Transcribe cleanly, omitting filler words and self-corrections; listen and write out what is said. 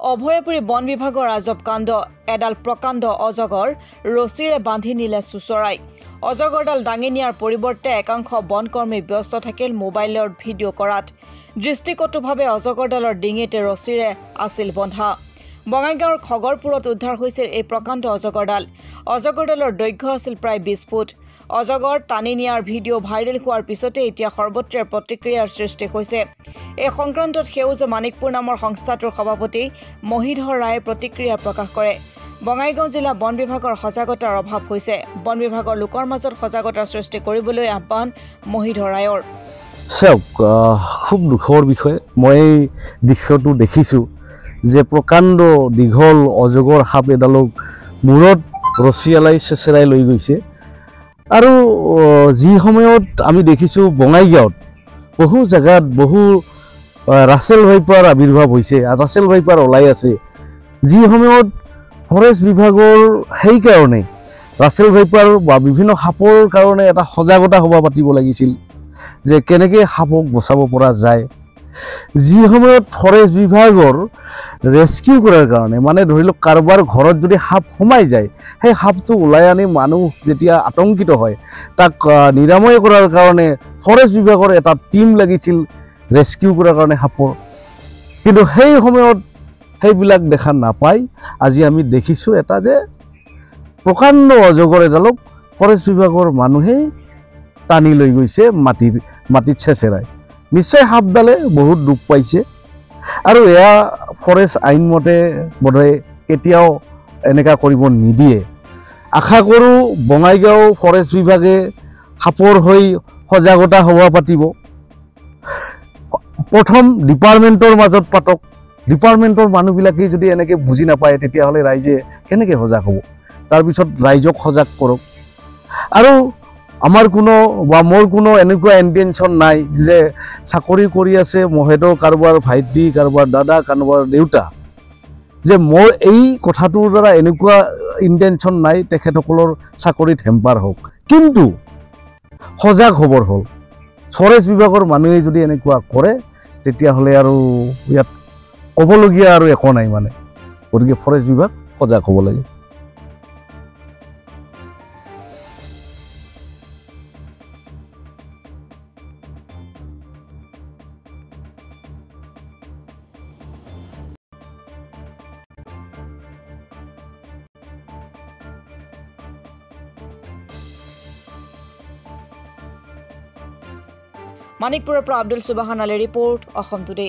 অভয়পুৰী বন বিভাগৰ ৰাজব কাণ্ড এডাল প্ৰকাণ্ড অজগৰ ৰছীৰে বান্ধি নিলে চুচৰাই অজগৰডাল দাঙি নিয়াৰ পৰিৱৰ্তে একাংশ বনকৰ্মী ব্যস্ত থাকিল মোবাইলৰ ভিডিঅ' কৰাত দৃষ্টিকটুভাৱে অজগৰডালৰ ডিঙিতে ৰছীৰে আছিল বন্ধা বঙাইগাঁৱৰ খগৰপুৰত উদ্ধাৰ হৈছিল এই প্ৰকাণ্ড অজগৰডালৰ দৈৰ্ঘ্য আছিল প্ৰায় 20 ফুট অজগৰ টানি নিয়াৰ ভিডিঅ' ভাইৰেল হোৱাৰ পিছতে এতিয়া সৰ্বত্ৰে প্ৰতিক্ৰিয়াৰ সৃষ্টি হৈছে এই সংক্ৰান্তত সেউজ মানিকপুৰ নামৰ সংস্থাটোৰ সভাপতি মহিধৰ ৰায়ে প্ৰতিক্ৰিয়া প্ৰকাশ কৰে বঙাইগাঁও জিলা বন বিভাগৰ সজাগতাৰ অভাৱ হৈছে বন বিভাগৰ লোকৰ মাজত সজাগতাৰ সৃষ্টি কৰিবলৈ আহ্বান মহিধৰ ৰায়ৰ খুব দুখৰ বিষয় মই দৃশ্যটো দেখিছোঁ যে প্ৰকাণ্ড দীঘল অজগৰ সাপ এডালক মূৰত ৰছীয়ালাই চেচেৰাই লৈ গৈছে আৰু যি সময়ত আমি দেখিছোঁ বঙাইগাঁৱত বহু জায়গাত বহু ৰাছেল ভাইপাৰ আবিৰ্ভাৱ হৈছে ৰাছেল ভাইপাৰ ওলাই আছে যি সময়ত ফৰেষ্ট বিভাগৰ সেই কাৰণে ৰাছেল ভাইপাৰ বা বিভিন্ন সাপৰ কাৰণে এটা সজাগতা সভা পাতিব লাগিছিল যে কেনেকৈ সাপক বচাব পৰা যায় যি সময়ত ফৰেষ্ট বিভাগৰ ৰেস্কিউ কৰাৰ কাৰণে মানে ধৰি লওক কাৰোবাৰ ঘৰত যদি সাপ সোমাই যায় সেই সাপটো ওলাই আনি মানুহ যেতিয়া আতংকিত হয় তাক নিৰাময় কৰাৰ কাৰণে ফৰেষ্ট বিভাগৰ এটা টিম লাগিছিল ৰেস্কিউ কৰাৰ কাৰণে সাপৰ কিন্তু সেই সময়ত সেইবিলাক দেখা নাপায় আজি আমি দেখিছোঁ এটা যে প্ৰকাণ্ড অজগৰ এডালক ফৰেষ্ট বিভাগৰ মানুহেই টানি লৈ গৈছে মাটিত চেচেৰাই নিশ্চয় সাপডালে বহুত দুখ পাইছে আৰু এয়া ফৰেষ্ট আইন মতে বোধহয় কেতিয়াও এনেকা কৰিব নিদিয়ে আশা কৰোঁ বঙাইগাঁও ফৰেষ্ট বিভাগে সাপৰ হৈ সজাগতা সভা পাতিব প্ৰথম ডিপাৰ্টমেণ্টৰ মাজত পাতক ডিপাৰ্টমেণ্টৰ মানুহবিলাকে যদি এনেকৈ বুজি নাপায় তেতিয়াহ'লে ৰাইজে কেনেকৈ সজাগ হ'ব তাৰপিছত ৰাইজক সজাগ কৰক আৰু আমাৰ মোৰ কোনো এনেকুৱা ইণ্টেনশ্যন নাই যে চাকৰি কৰি আছে মহেদৰ কাৰোবাৰ ভাইটি কাৰোবাৰ দাদা কাৰোবাৰ দেউতা যে মোৰ এই কথাটোৰ দ্বাৰা এনেকুৱা ইণ্টেনশ্যন নাই তেখেতসকলৰ চাকৰিত হেম্পাৰ হওক কিন্তু সজাগ হ'বৰ হ'ল ফৰেষ্ট বিভাগৰ মানুহে যদি এনেকুৱা কৰে তেতিয়াহ'লে আৰু ইয়াত ক'বলগীয়া আৰু একো নাই মানে গতিকে ফৰেষ্ট বিভাগ সজাগ হ'ব লাগে মানিকপুৰৰ পৰা আব্দুল সুবাহান আলীৰ ৰিপৰ্ট অসম টুডে